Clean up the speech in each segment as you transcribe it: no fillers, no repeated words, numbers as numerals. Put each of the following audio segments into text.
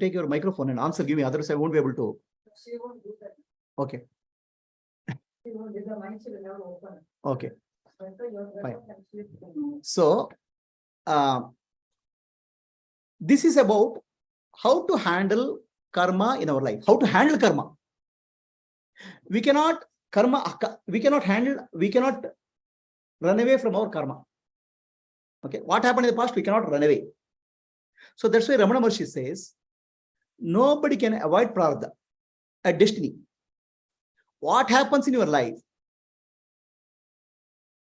take your microphone and answer, give me, otherwise I won't be able to. She won't do that. Okay. She won't, with the mind, she will never open. Okay. Fine. So, this is about how to handle karma in our life. How to handle karma. We cannot run away from our karma. Okay, what happened in the past, we cannot run away. So that's why Ramana Maharshi says, nobody can avoid prarabdha, a destiny. What happens in your life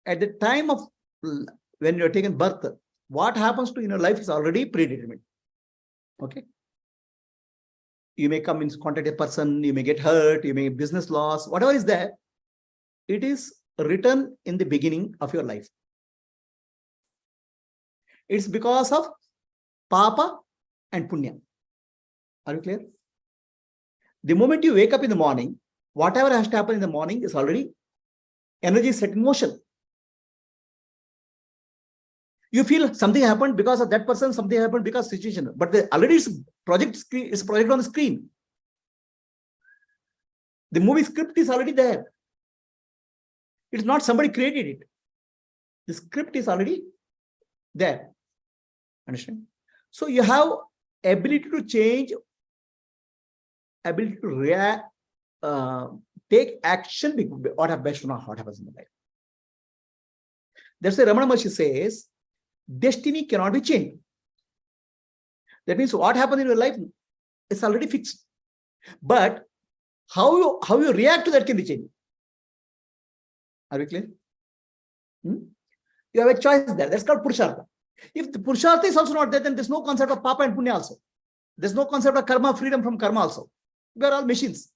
at the time of when you're taken birth, what happens to in your life is already predetermined. Okay. You may come in contact a person, you may get hurt, you may get business loss, whatever is there, it is written in the beginning of your life. It's because of papa and punya. Are you clear? The moment you wake up in the morning, whatever has to happen in the morning is already energy set in motion. You feel something happened because of that person, something happened because of situation, but already it's project on the screen. The movie script is already there. It's not somebody created it. The script is already there. Understand? So you have ability to change, ability to react, take action, what happens or not what happens in the life. That's why Ramana Maharshi says, destiny cannot be changed. That means what happened in your life is already fixed. But how you react to that can be changed. Are we clear? You have a choice there. That's called Purushartha. If the Purushartha is also not there, then there's no concept of Papa and Punya also. There's no concept of karma, freedom from karma also. We are all machines.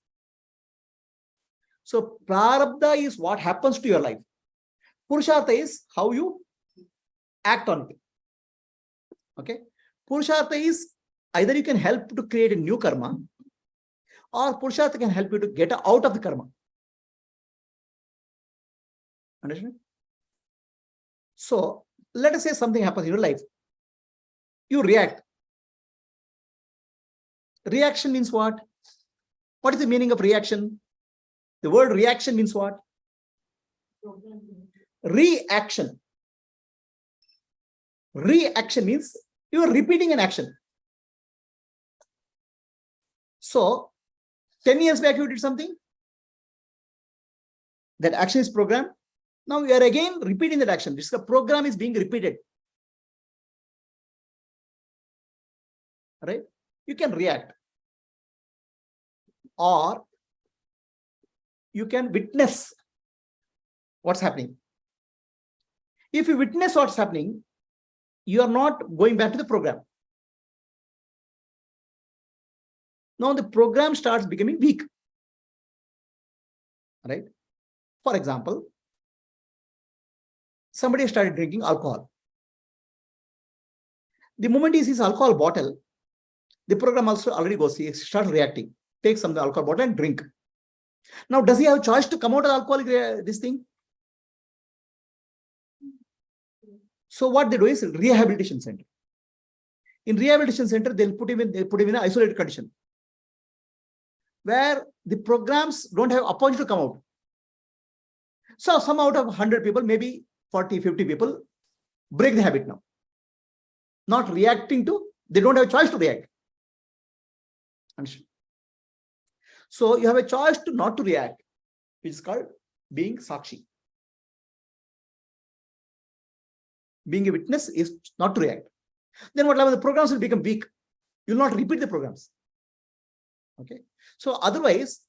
So Prarabdha is what happens to your life. Purushartha is how you act on it. Okay. Purushartha is either you can help to create a new karma, or Purushartha can help you to get out of the karma. Understand? So let us say something happens in your life. You react. Reaction means what? What is the meaning of reaction? The word reaction means what? Reaction. Reaction means you are repeating an action. So 10 years back you did something. That action is programmed. Now you are again repeating that action. This program is being repeated. Right? You can react. Or you can witness what's happening. If you witness what's happening, you are not going back to the program. Now the program starts becoming weak. Right? For example, somebody started drinking alcohol. The moment he sees alcohol bottle, the program also already goes, he starts reacting, takes some of the alcohol bottle and drink. Now, does he have a choice to come out of alcoholic this thing? So what they do is rehabilitation center. In rehabilitation center, they'll put him in an isolated condition where the programs don't have opportunity to come out. So some out of 100 people, maybe 40, 50 people break the habit now. Not reacting to, they don't have a choice to react. Understand? So you have a choice to not to react, which is called being Sakshi. Being a witness is not to react. Then what happens? The programs will become weak. You will not repeat the programs. Okay. So otherwise,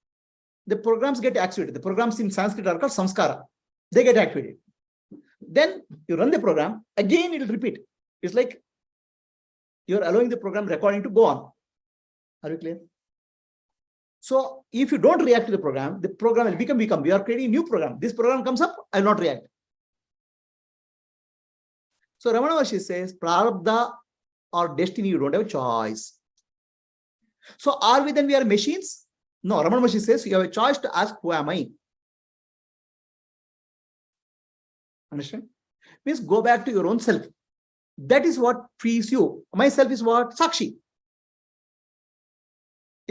the programs get activated. The programs in Sanskrit are called samskara. They get activated. Then you run the program, again it will repeat. It's like you're allowing the program recording to go on. Are you clear? So if you don't react to the program will become. We are creating a new program. This program comes up, I will not react. So Ramana Maharshi says, Prarabdha or destiny, you don't have a choice. So are we machines? No, Ramana Maharshi says you have a choice to ask, who am I? Understand? Means go back to your own self. That is what frees you. Myself is what? Sakshi.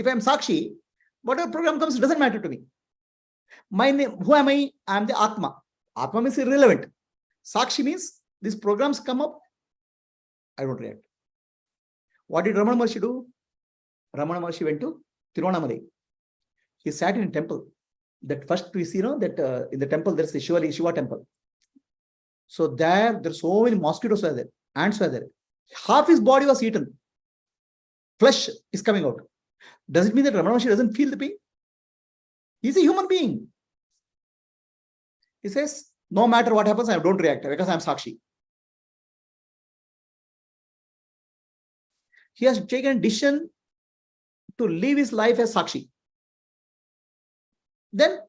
If I'm Sakshi, whatever program comes, it doesn't matter to me. My name, who am I? I am the Atma. Atma means irrelevant. Sakshi means these programs come up, I don't react. What did Ramana Maharshi do? Ramana Maharshi went to Tiruvannamalai. He sat in a temple. That first we see, that in the temple there's the Shiva temple. So there's so many mosquitoes were there, ants were there. Half his body was eaten. Flesh is coming out. Does it mean that Ramana Maharshi doesn't feel the pain? He's a human being. He says, no matter what happens, I don't react because I'm Sakshi. He has taken a decision to live his life as Sakshi. Then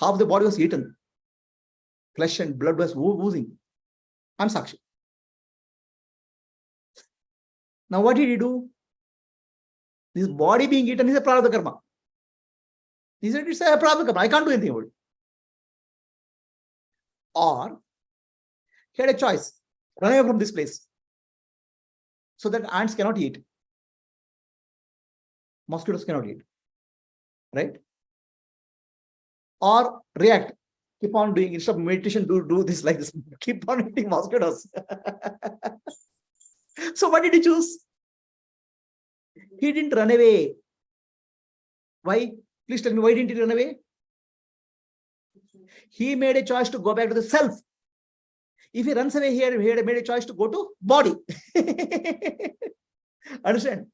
half the body was eaten. Flesh and blood was oozing. I'm Sakshi. Now what did he do? This body being eaten is a prarabdha karma. He said, it's a prarabdha karma. I can't do anything about it. Or he had a choice. Run away from this place so that ants cannot eat. Mosquitoes cannot eat. Right? Or react. Keep on doing, instead of meditation, do this like this. Keep on eating mosquitoes. So what did he choose? He didn't run away. Why? Please tell me, why didn't he run away? He made a choice to go back to the self. If he runs away here, he had made a choice to go to body. Understand?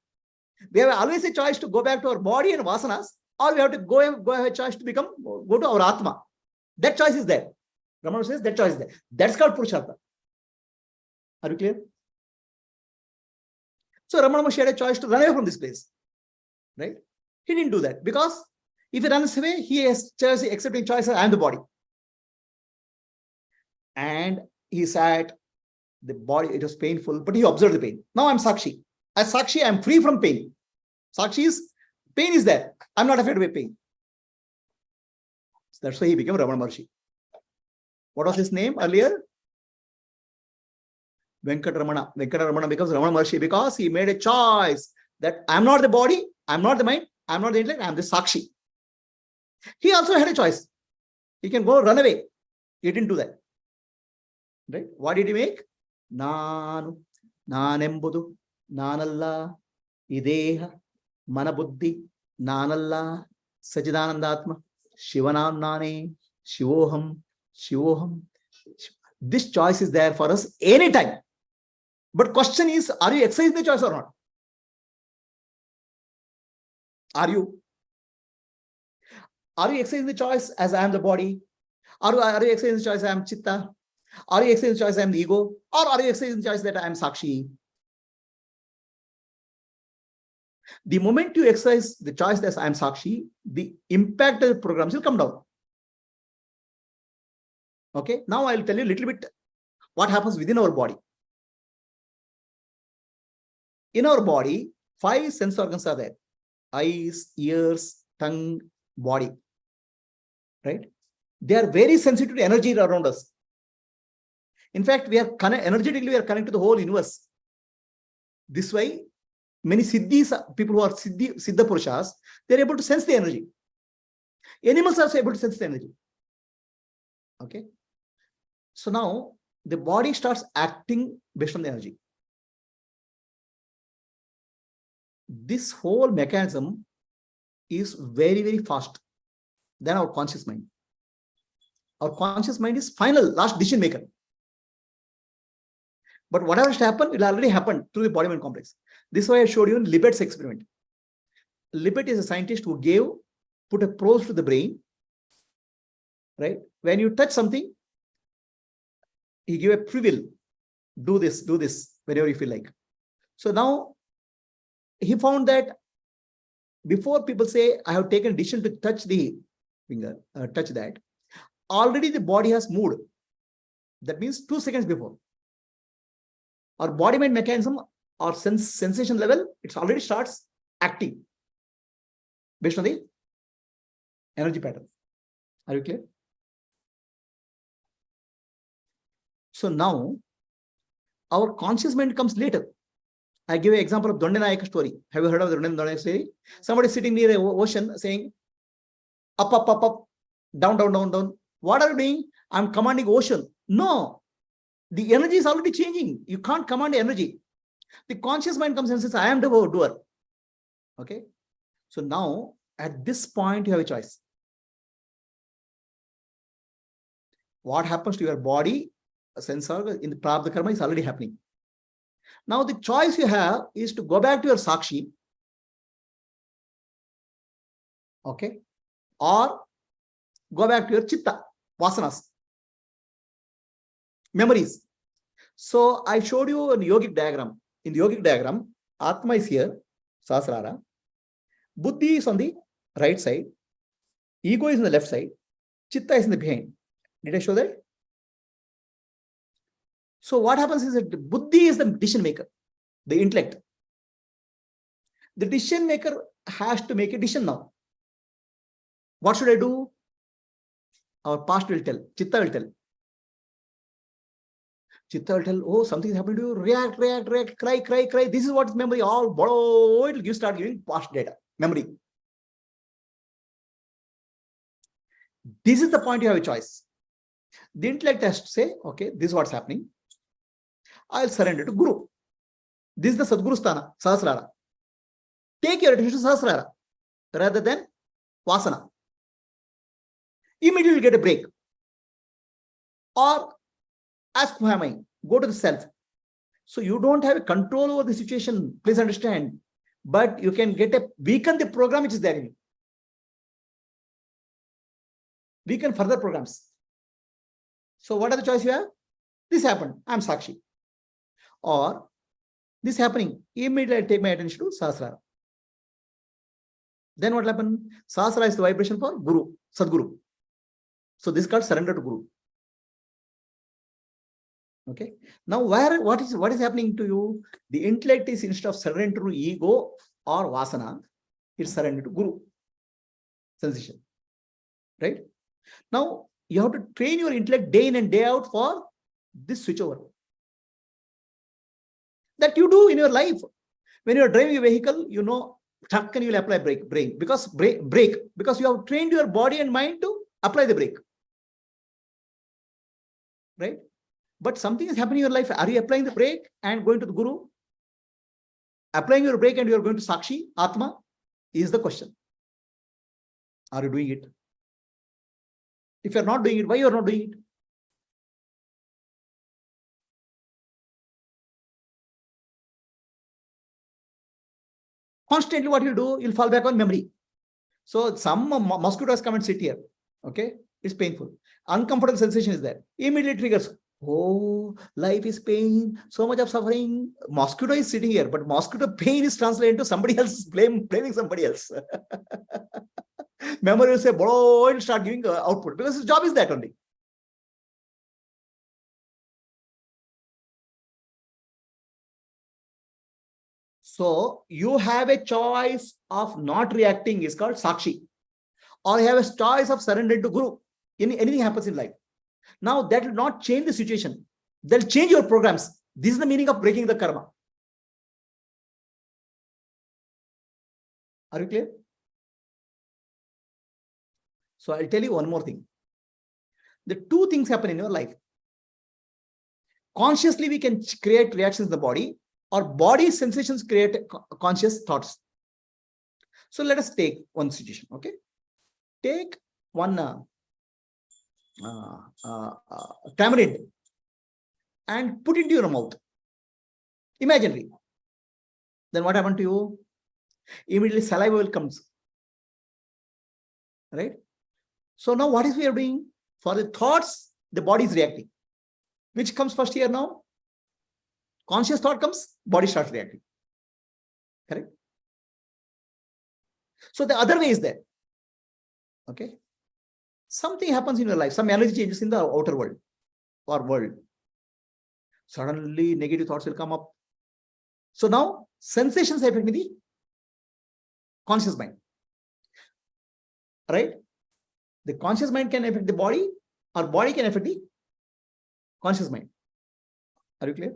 We have always a choice to go back to our body and vasanas, or we have to go have a choice to go to our Atma. That choice is there. Ramana says that choice is there. That's called Purushartha. Are you clear? So Ramana Maharshi had a choice to run away from this place. Right? He didn't do that because if he runs away, he has choice, accepting choice, I am the body. And he sat, the body, it was painful, but he observed the pain. Now I'm Sakshi. As Sakshi, I'm free from pain. Sakshi is, pain is there. I'm not affected by pain. So that's why he became Ramana Maharshi. What was his name earlier? Venkataramana. Venkataramana becomes Ramana Maharshi because he made a choice that I'm not the body, I'm not the mind, I'm not the intellect, I'm the Sakshi. He also had a choice. He can go run away. He didn't do that. Right? What did he make? Nanu, Nanembudu, Nanalla, Ideha, Manabuddhi, Nanalla, Sachidanandatma, Shivanam Nane, Shivoham, Shivoham. This choice is there for us anytime. But question is, are you exercising the choice or not? Are you? Are you exercising the choice as I am the body? Are you exercising the choice I am Chitta? Are you exercising the choice I am the ego? Or are you exercising the choice that I am Sakshi? The moment you exercise the choice that I am Sakshi, the impact of the programs will come down. Okay, now I'll tell you a little bit what happens within our body. In our body, 5 sense organs are there. Eyes, ears, tongue, body. Right? They are very sensitive to energy around us. In fact, energetically, we are connected to the whole universe. This way, many siddhis, people who are siddha purushas, they're able to sense the energy. Animals are also able to sense the energy. Okay. So now the body starts acting based on the energy. This whole mechanism is very, very fast than our conscious mind. Our conscious mind is last decision maker. But whatever has happened, it already happened through the body-mind complex. This is why I showed you in Libet's experiment. Libet is a scientist who put a probe to the brain. Right? When you touch something, he gave a free will. Do this, whenever you feel like. So now, he found that before people say, I have taken a decision to touch the finger, touch that, already the body has moved. That means 2 seconds before. Our body-mind mechanism or sensation level, it already starts acting based on the energy pattern. Are you clear? So now, our conscious mind comes later. I give you an example of Dondanayaka story. Have you heard of the Dondanayaka story? Somebody sitting near the ocean saying, up, up, up, up, down, down, down, down. What are you doing? I'm commanding ocean. No, the energy is already changing. You can't command energy. The conscious mind comes and says, I am the doer. Okay. So now at this point, you have a choice. What happens to your body, sense organ in the prarabdha karma is already happening. Now the choice you have is to go back to your Sakshi. Okay. Or go back to your chitta, vasanas, memories. So I showed you a yogic diagram. In the yogic diagram, Atma is here, Sahasrara. Buddhi is on the right side. Ego is on the left side. Chitta is in the behind. Did I show that? So what happens is that Buddhi is the decision maker, the intellect. The decision maker has to make a decision now. What should I do? Our past will tell. Chitta will tell. Chitta will tell, oh, something is happening to you. React, react, react, cry, cry, cry. This is what memory all borrow. It will start giving past data, memory. This is the point you have a choice. The intellect has to say, okay, this is what's happening. I'll surrender to Guru. This is the Sadguru Sthana, Sahasrara. Take your attention to Sahasrara rather than Vasana. Immediately get a break. Or ask, who am I? Go to the self. So you don't have a control over the situation. Please understand. But you can weaken the program which is there in you. Weaken further programs. So what are the choice you have? This happened. I'm Sakshi. Or this happening. Immediately I take my attention to Sahasrara. Then what will happen? Sahasrara is the vibration for Guru, Sadguru. So this is called surrender to Guru. Okay. Now what is happening to you? The intellect is, instead of surrender to ego or vasana, it's surrender to Guru. Sensation. Right? Now you have to train your intellect day in and day out for this switchover. That you do in your life. When you are driving a vehicle, you know, tuck and you will apply brake because because you have trained your body and mind to apply the brake. Right? But something is happening in your life. Are you applying the brake and going to the Guru? Applying your brake and you are going to Sakshi, Atma, is the question. Are you doing it? If you are not doing it, why you are not doing it? Constantly what you do, you'll fall back on memory. So some mosquitoes come and sit here. Okay? It's painful. Uncomfortable sensation is there. Immediately triggers. Oh, life is pain, so much of suffering. Mosquito is sitting here, but mosquito pain is translated into somebody else, blaming somebody else. Memory will say, bro, and start giving output because his job is that only. So you have a choice of not reacting, is called Sakshi. Or you have a choice of surrendering to Guru. Anything happens in life. Now that will not change the situation. They'll change your programs. This is the meaning of breaking the karma. Are you clear? So I'll tell you one more thing. The two things happen in your life. Consciously, we can create reactions in the body, or body sensations create conscious thoughts. So let us take one situation. Okay. Take one tamarind and put it into your mouth. Imaginary. Then what happened to you? Immediately saliva will come. Right? So now what is we are doing? For the thoughts, the body is reacting. Which comes first here now? Conscious thought comes, body starts reacting. Correct? So the other way is there. Okay? Something happens in your life, some energy changes in the outer world or world. Suddenly negative thoughts will come up. So now sensations affect the conscious mind. Right? The conscious mind can affect the body, or body can affect the conscious mind. Are you clear?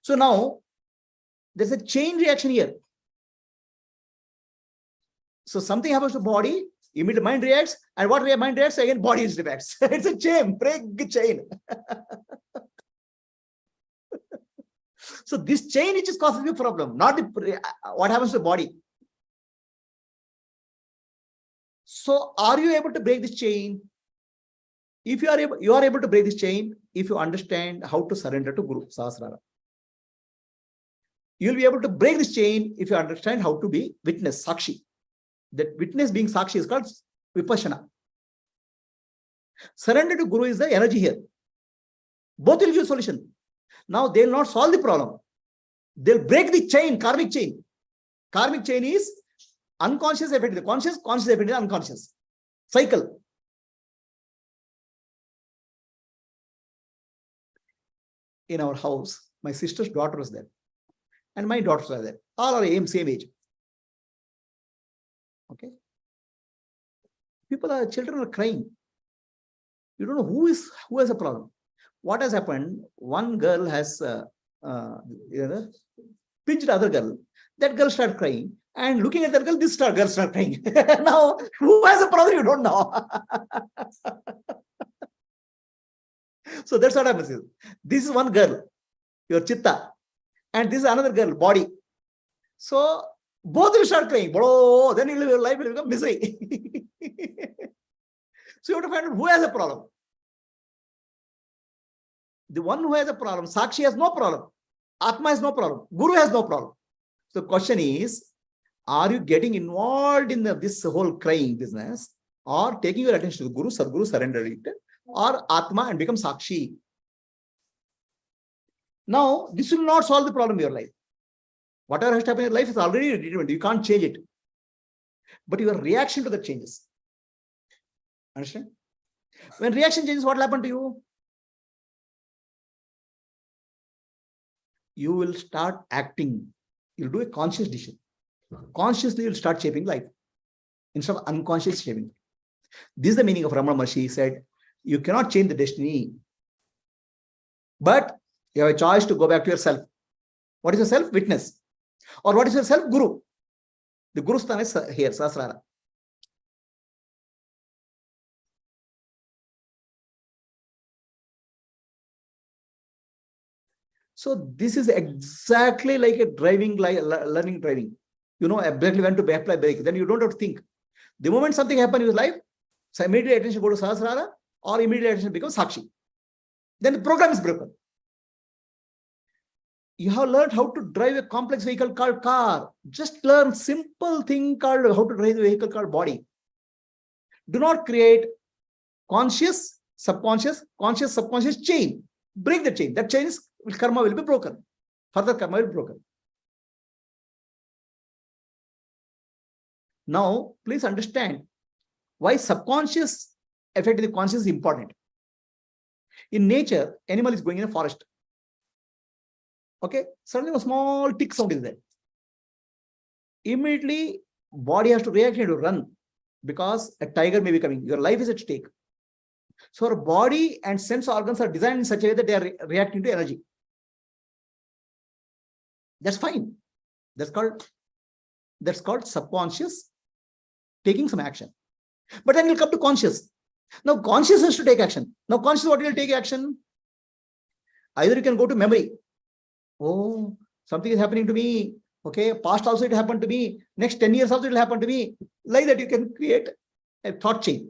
So now there's a chain reaction here. So something happens to body, immediately mind reacts, and what mind reacts, again body reacts. It's a chain, break chain. So this chain which is causing the problem, not the what happens to the body. So are you able to break this chain? If you are able to break this chain if you understand how to surrender to Guru Sahasrara. You'll be able to break this chain if you understand how to be witness, Sakshi. That witness being Sakshi is called Vipassana. Surrender to Guru is the energy here. Both will give solution. Now they will not solve the problem. They'll break the chain, karmic chain. Karmic chain is unconscious affecting the conscious, conscious affecting the unconscious. Cycle. In our house, my sister's daughter was there. And my daughters were there. All are same age. Okay. Children are crying. You don't know who has a problem. What has happened? One girl has pinched other girl. That girl started crying. And looking at that girl, girl started crying. Now, who has a problem? You don't know. So that's what happens. This is one girl, your chitta. And this is another girl, body. So both will start crying. Oh, then your life will become misery. So you have to find out who has a problem. The one who has a problem, Sakshi has no problem. Atma has no problem. Guru has no problem. So the question is, are you getting involved in this whole crying business, or taking your attention to Guru, Sadguru, surrender it, or Atma and become Sakshi? Now, this will not solve the problem in your life. Whatever has happened in your life is already determined. You can't change it. But your reaction to that changes. Understand? When reaction changes, what will happen to you? You will start acting. You'll do a conscious decision. Consciously, you'll start shaping life instead of unconscious shaping. This is the meaning of Ramana Maharshi. He said, you cannot change the destiny, but you have a choice to go back to yourself. What is yourself? Witness. Or what is yourself? Guru. The Guru Sthana is here, Sahasrara. So this is exactly like a driving, learning driving. You know exactly when to apply brake. Then you don't have to think. The moment something happens in your life, so immediate attention go to Sahasrara, or immediate attention becomes Sakshi. Then the program is broken. You have learned how to drive a complex vehicle called car. Just learn simple thing called how to drive the vehicle called body. Do not create conscious, subconscious, conscious, subconscious chain. Break the chain. That chain is karma will be broken. Further karma will be broken. Now, please understand why subconscious affecting the conscious is important. In nature, animal is going in a forest. Okay, suddenly a small tick sound is there. Immediately, body has to react and to run because a tiger may be coming. Your life is at stake. So our body and sense organs are designed in such a way that they are reacting to energy. That's fine. That's called subconscious taking some action. But then you'll come to conscious. Now conscious has to take action. Now conscious, what will take action? Either you can go to memory. Oh, something is happening to me. Okay, past also it happened to me. Next 10 years also it will happen to me. Like that you can create a thought chain.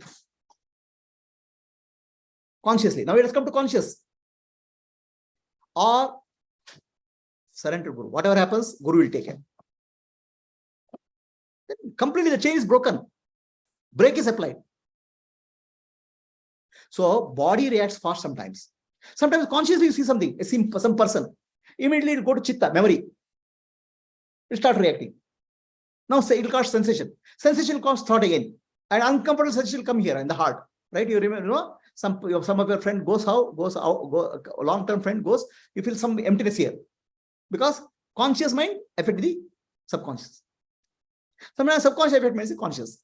Consciously. Now let us come to conscious. Or surrender to Guru. Whatever happens, Guru will take it. Completely the chain is broken. Brake is applied. So body reacts fast sometimes. Sometimes consciously you see something, some person. Immediately it will go to chitta, memory. It will start reacting. Now say it will cause sensation. Sensation will cause thought again. And uncomfortable sensation will come here in the heart. Right? You remember, you know, some of your friend goes out, a long-term friend goes, you feel some emptiness here. Because conscious mind affects the subconscious. Sometimes subconscious affects mind is conscious.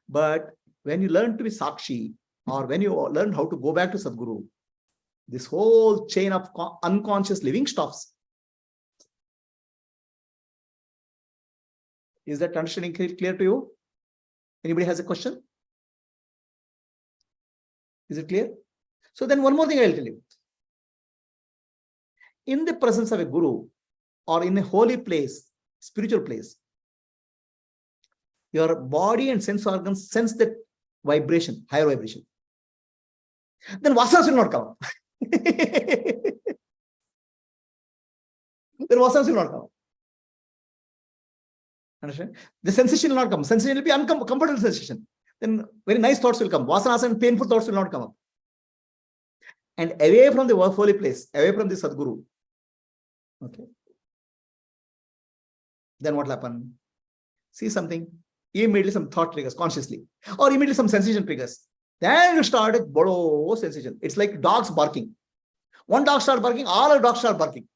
But when you learn to be Sakshi, or when you learn how to go back to Sadguru, this whole chain of unconscious living stops. Is that understanding clear to you? Anybody has a question? Is it clear? So then one more thing I'll tell you. In the presence of a guru or in a holy place, spiritual place, your body and sense organs sense that vibration, higher vibration. Then vasanas will not come. Then vasanas will not come. Understand? The sensation will not come. Sensation will be uncomfortable sensation. Then very nice thoughts will come. Vasanas and painful thoughts will not come up. And away from the holy place, away from the Sadguru. Okay. Then what will happen? See something. Immediately some thought triggers consciously. Or immediately some sensation triggers. Then you start a bolo sensation. It's like dogs barking. One dog starts barking, all the dogs start barking.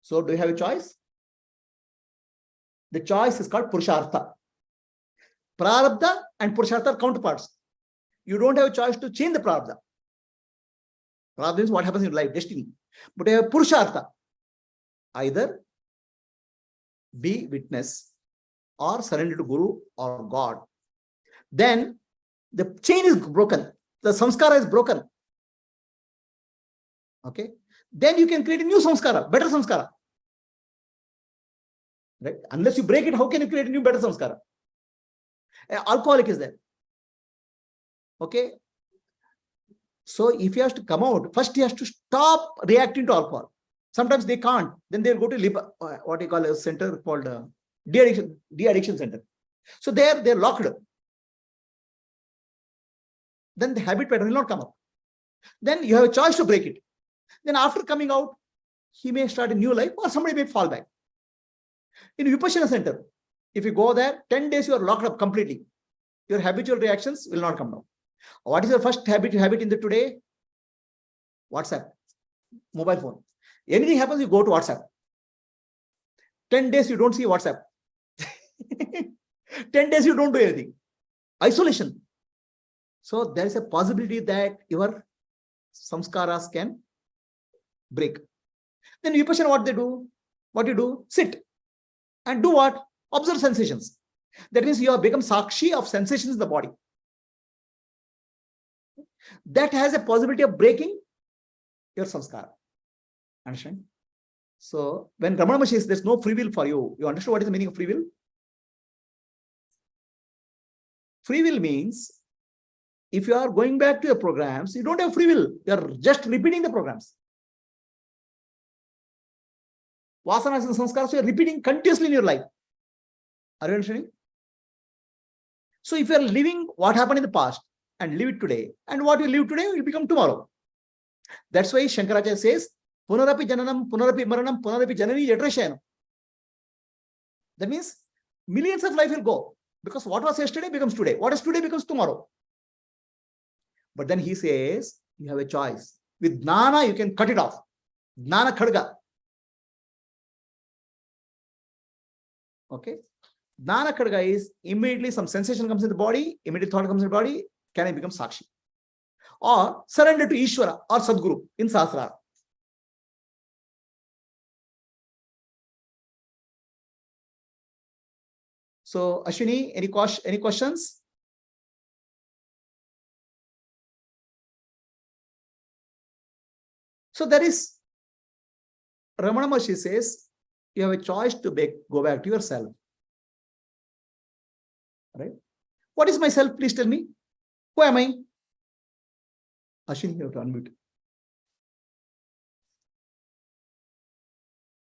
So do you have a choice? The choice is called Purushartha. Prarabdha and Purushartha are counterparts. You don't have a choice to change the Prarabdha. Prarabdha is what happens in life, destiny. But you have Purushartha. Either be witness or surrender to Guru or God. Then the chain is broken. The samskara is broken. Okay. Then you can create a new samskara, better samskara. Right? Unless you break it, how can you create a new better samskara? An alcoholic is there. Okay. So if he has to come out, first he has to stop reacting to alcohol. Sometimes they can't. Then they'll go to what you call a center called de-addiction center. So they're locked. Then the habit pattern will not come up. Then you have a choice to break it. Then after coming out, he may start a new life or somebody may fall back. In Vipassana center, if you go there, 10 days you are locked up completely. Your habitual reactions will not come down. What is your first habit in the today? WhatsApp, mobile phone. Anything happens, you go to WhatsApp. 10 days you don't see WhatsApp. 10 days you don't do anything. Isolation. So there is a possibility that your samskaras can break. Then Vipassana, what they do? What you do? Sit. And do what? Observe sensations. That means you have become Sakshi of sensations in the body. That has a possibility of breaking your samskara. Understand? So when Ramana Maharshi says there's no free will for you, you understand what is the meaning of free will? Free will means if you are going back to your programs, you don't have free will. You are just repeating the programs. Vasanas and samskaras, you are repeating continuously in your life. Are you understanding? So if you are living what happened in the past and live it today, and what you live today will become tomorrow. That's why Shankaracharya says, Punarapi jananam, punarapi maranam, punarapi janani yatrashayana. That means millions of life will go. Because what was yesterday becomes today. What is today becomes tomorrow. But then he says, you have a choice. With jnana, you can cut it off. Jnana khadga. Okay. Jnana khadga is immediately some sensation comes in the body, immediate thought comes in the body, can I become Sakshi? Or surrender to Ishvara or Sadguru in Sahasrara. So Ashwini, any questions? So there is, Ramana Maharshi says, you have a choice to go back to yourself. Right? What is myself? Please tell me. Who am I? Ashwini, you have to unmute.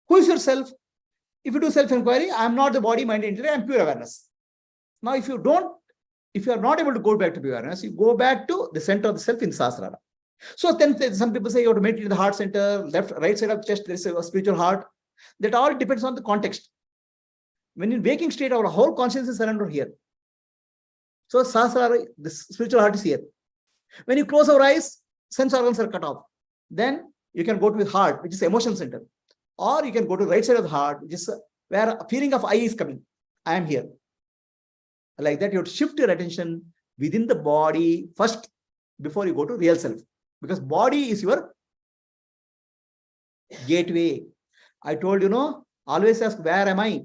Who is yourself? If you do self-enquiry, I am not the body, mind, entity, I am pure awareness. Now, if you are not able to go back to pure awareness, you go back to the center of the self in Sahasrara. So then some people say you have to meditate in the heart center, left, right side of the chest, there is a spiritual heart. That all depends on the context. When in waking state, our whole consciousness is surrendered here. So Sahasrara, the spiritual heart is here. When you close our eyes, sense organs are cut off. Then you can go to the heart, which is the emotion center. Or you can go to the right side of the heart, which is where a feeling of I is coming. I am here. Like that, you have to shift your attention within the body first before you go to real self. Because body is your gateway. I told you, Always ask, where am I?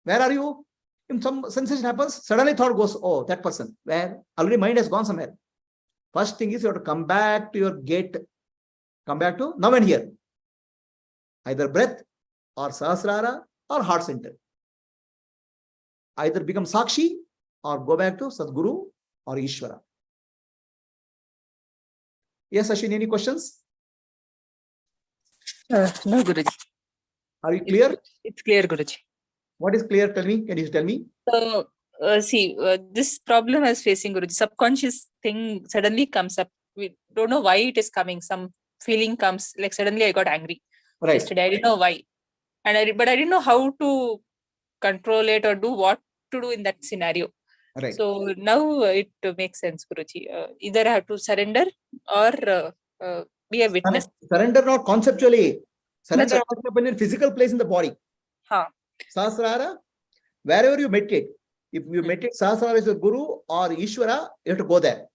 Where are you? If some sensation happens, suddenly thought goes, oh, that person. Where? Already mind has gone somewhere. First thing is you have to come back to your gate. Come back to now and here. Either breath or Sahasrara or heart center. Either become Sakshi or go back to Sadguru or Ishvara. Yes, Ashwin, any questions? No, Guruji. Are you clear? It's clear, Guruji. What is clear? Tell me. Can you tell me? So, this problem I was facing, Guruji, subconscious thing suddenly comes up. We don't know why it is coming. Some feeling comes, like suddenly I got angry Right. yesterday. I didn't know why. But I didn't know how to control it or do what to do in that scenario. Right. So now it makes sense, Guruji. Either I have to surrender or be a witness. Surrender not conceptually. Surrender That's must happen in physical place in the body. Sahasrara, wherever you meditate. If you meditate Sahasrara as your Guru or Ishvara, you have to go there.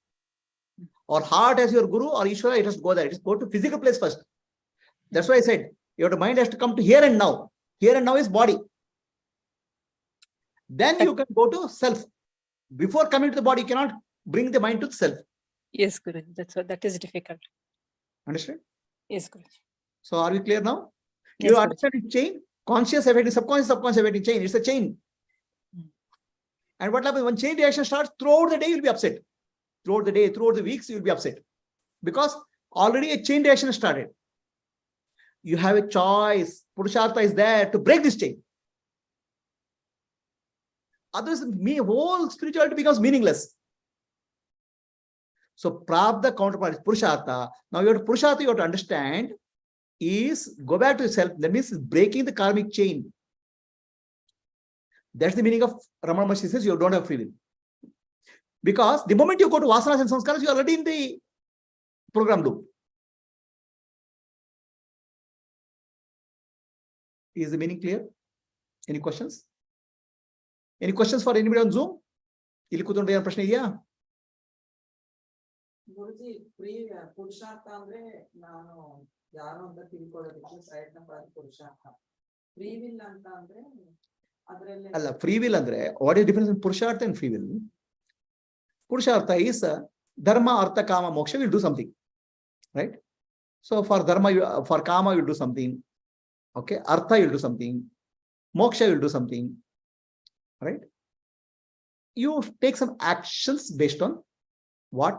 Or heart as your Guru or Ishvara, it has to go there. It has to go to physical place first. That's why I said, your mind has to come to here and now. Here and now is body. Then you can go to self. Before coming to the body, you cannot bring the mind to the self. Yes, Guruji. That is difficult. Understand? Yes, Guruji. So are we clear now? Yes, You Guruji. understand the chain? Conscious affecting subconscious, subconscious affecting chain. It's a chain. And what happens when chain reaction starts, throughout the day you'll be upset. Throughout the day, throughout the weeks, you'll be upset. Because already a chain reaction has started. You have a choice. Purushartha is there to break this chain. Otherwise, whole spirituality becomes meaningless. So Prabdha counterpart is Purushartha. Now you have to Purushartha, you have to understand is go back to yourself. That means breaking the karmic chain. That's the meaning of Ramana Maharshi says you don't have free will. Because the moment you go to vasanas and samskaras, you are already in the program loop. Is the meaning clear? Any questions? Any questions for anybody on Zoom? ಇಲ್ಲಿ ಕೂತ್ಕೊಂಡು ಏನು ಪ್ರಶ್ನೆ ಇದೆಯಾ? ಗುರುಜಿ ಪುರುಷಾರ್ಥ ಅಂದ್ರೆ ನಾನು ಯಾರು ಅಂತ ತಿಳ್ಕೊಳ್ಳೋದಕ್ಕೆ ಪ್ರಯತ್ನ ಪಡೋದು ಪುರುಷಾರ್ಥ. ಫ್ರೀ ವಿಲ್ ಅಂತ ಅಂದ್ರೆ ಅದರಲ್ಲಿ ಅಲ್ಲ, ಫ್ರೀ ವಿಲ್ ಅಂದ್ರೆ ವಾಟ್ ಇಸ್ ಡಿಫರೆನ್ಸ್ ಇನ್ ಪುರುಷಾರ್ಥ and free will? Purushartha is dharma, artha, kama, moksha will do something, right? So for dharma, for kama, you do something. Okay, artha, you'll do something. Moksha, you'll do something, right? You take some actions based on what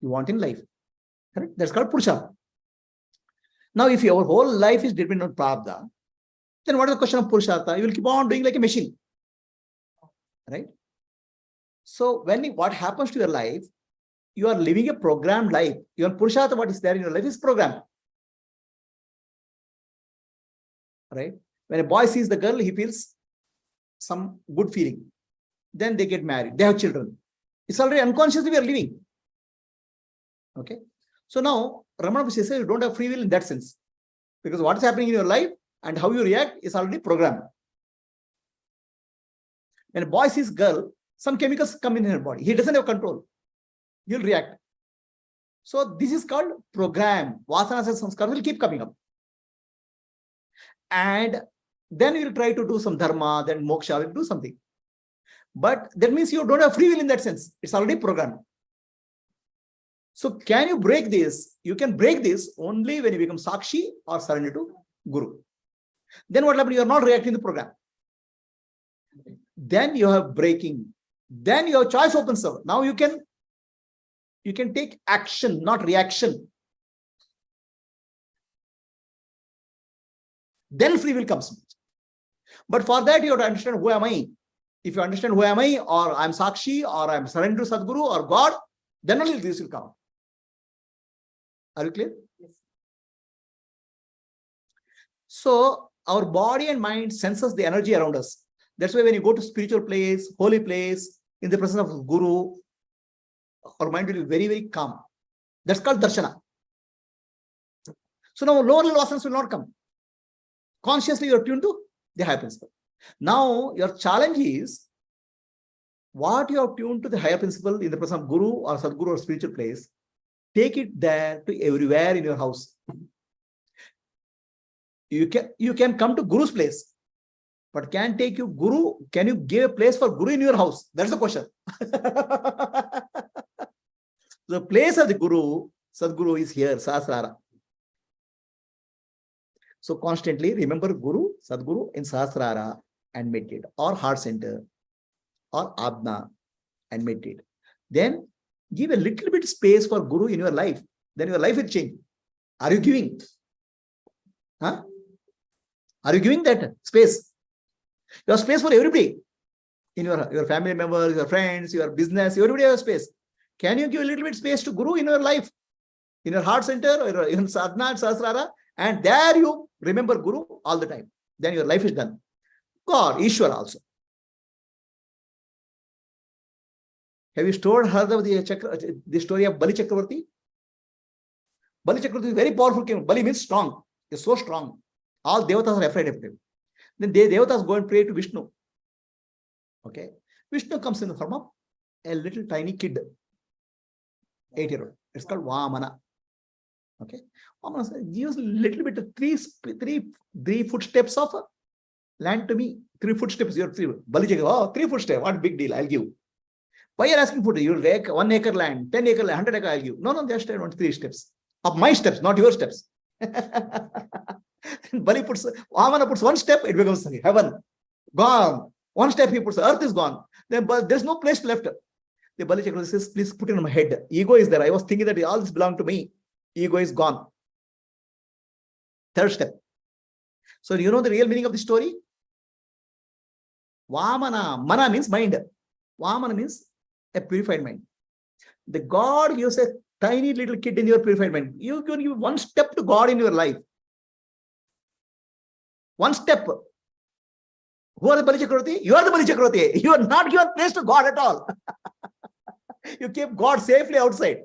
you want in life, correct? That's called Purushartha. Now, if your whole life is dependent on Prabdha, then what is the question of Purushartha? You will keep on doing like a machine, right? So what happens to your life, you are living a programmed life. Your Purushartha, what is there in your life is programmed. Right? When a boy sees the girl, he feels some good feeling. Then they get married. They have children. It's already unconsciously we are living. Okay. So now, Ramana Maharshi says you don't have free will in that sense. Because what is happening in your life and how you react is already programmed. When a boy sees girl, some chemicals come in her body. He doesn't have control. You'll react. So this is called program. Vasanas and samskaras will keep coming up. And then you will try to do some dharma, then moksha will do something. But that means you don't have free will in that sense. It's already programmed. So can you break this? You can break this only when you become Sakshi or surrender to Guru. Then what happens? You are not reacting to the program. Then you have breaking. Then your choice opens up. Now you can take action, not reaction. Then free will comes. But for that, you have to understand who am I. If you understand who am I, or I'm Sakshi, or I'm surrendered to Sadguru or God, then only this will come. Are you clear? Yes. So our body and mind senses the energy around us. That's why when you go to spiritual place, holy place, in the presence of Guru, our mind will be very, very calm. That's called darshana. So now lower level vasanas will not come. Consciously you are tuned to the higher principle. Now your challenge is what you have tuned to the higher principle in the presence of Guru or Sadguru or spiritual place, take it there to everywhere in your house. You can come to Guru's place, but can take you Guru? Can you give a place for Guru in your house? That's the question. The place of the Guru, Sadguru is here, Sahasrara. So constantly remember Guru, Sadguru in Sahasrara and meditate, or heart center, or Adna and meditate. Then give a little bit space for Guru in your life. Then your life will change. Are you giving? Huh? Are you giving that space? You have space for everybody. In your family members, your friends, your business, everybody has space. Can you give a little bit space to Guru in your life? In your heart center, or in sadhana and sahasrara, and there you remember Guru all the time. Then your life is done. God, Ishwara also. Have you heard of the story of Bali Chakravarti? Bali Chakravarti is very powerful king. Bali means strong. He's so strong. All devatas are afraid of him. Then devatas go and pray to Vishnu. Okay. Vishnu comes in the form of a little tiny kid. 8-year-old. It's called Vamana. Okay. Vamana says, give us a little bit of three footsteps of land to me. 3 footsteps. You're 3. Bali Chakravarti, 3 footsteps. What big deal? I'll give. Why are you asking for it? You'll take 1 acre land, 10 acre land, 100 acre, I'll give. No, just I want 3 steps. Of my steps, not your steps. Bali Vamana puts 1 step, it becomes heaven. Gone. 1 step he puts, earth is gone. Then there's no place left. The Bali Chakravarti says, please put it in my head. Ego is there. I was thinking that all this belonged to me. Ego is gone. 3rd step. So you know the real meaning of the story? Vamana. Mana means mind. Vamana means a purified mind. The God gives a tiny little kid in your purified mind. You can give 1 step to God in your life. 1 step. Who are the Bali Chakravarti? You are the Bali Chakravarti. You are not given place to God at all. You keep God safely outside.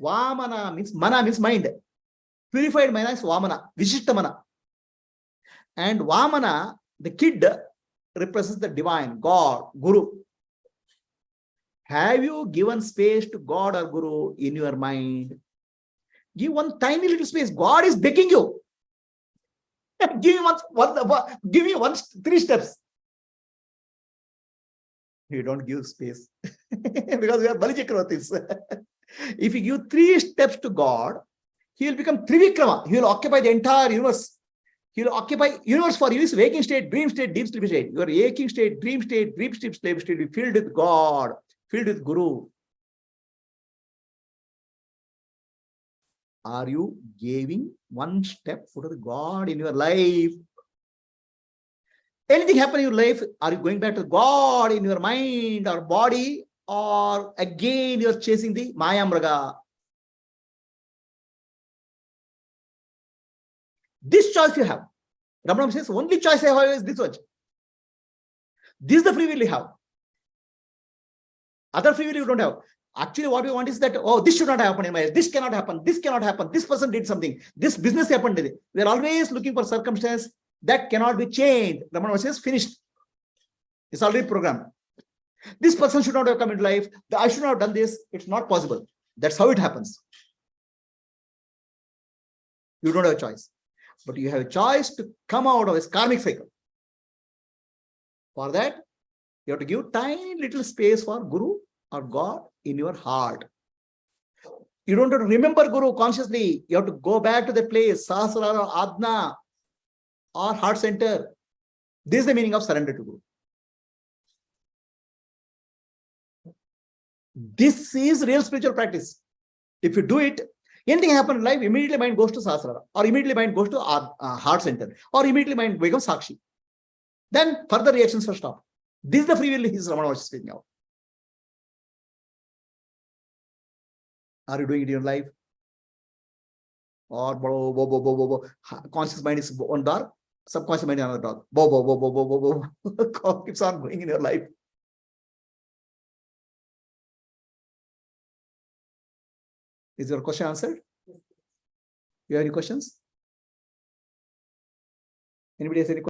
Vamana means mana means mind. Purified mana is Vamana, Vishishta mana. And Vamana, the kid, represents the divine, God, Guru. Have you given space to God or Guru in your mind? Give 1 tiny little space. God is begging you. Give me 3 steps. You don't give space because we are Bali Chakravartis. If you give 3 steps to God, he will become Trivikrama. He will occupy the entire universe. He will occupy universe for you. Is waking state, dream state, deep sleep state. Your waking state, dream state, deep sleep state will be filled with God, filled with Guru. Are you giving 1 step for the God in your life? Anything happen in your life, are you going back to God in your mind or body, or again you're chasing the Maya Mraga? This choice you have. Ramana says, only choice I have is this one. This is the free will you have. Other free will you don't have. Actually, what we want is that, oh, this should not happen in my life. This cannot happen. This cannot happen. This person did something. This business happened. We are always looking for circumstance that cannot be changed. Ramana says, finished. It's already programmed. This person should not have come into life. I should not have done this. It's not possible. That's how it happens. You don't have a choice. But you have a choice to come out of this karmic cycle. For that, you have to give tiny little space for Guru or God in your heart. You don't have to remember Guru consciously. You have to go back to the place, Sahasrara or Adna or heart center. This is the meaning of surrender to Guru. This is real spiritual practice. If you do it, anything happens in life, immediately mind goes to Sahasrara, or immediately mind goes to heart center, or immediately mind becomes Sakshi. Then further reactions will stop. This is the free will Ramana was speaking out. Are you doing it in your life? Or conscious mind is one door, subconscious mind is another door. Keeps on going in your life. Is your question answered? You have any questions? Anybody has any questions?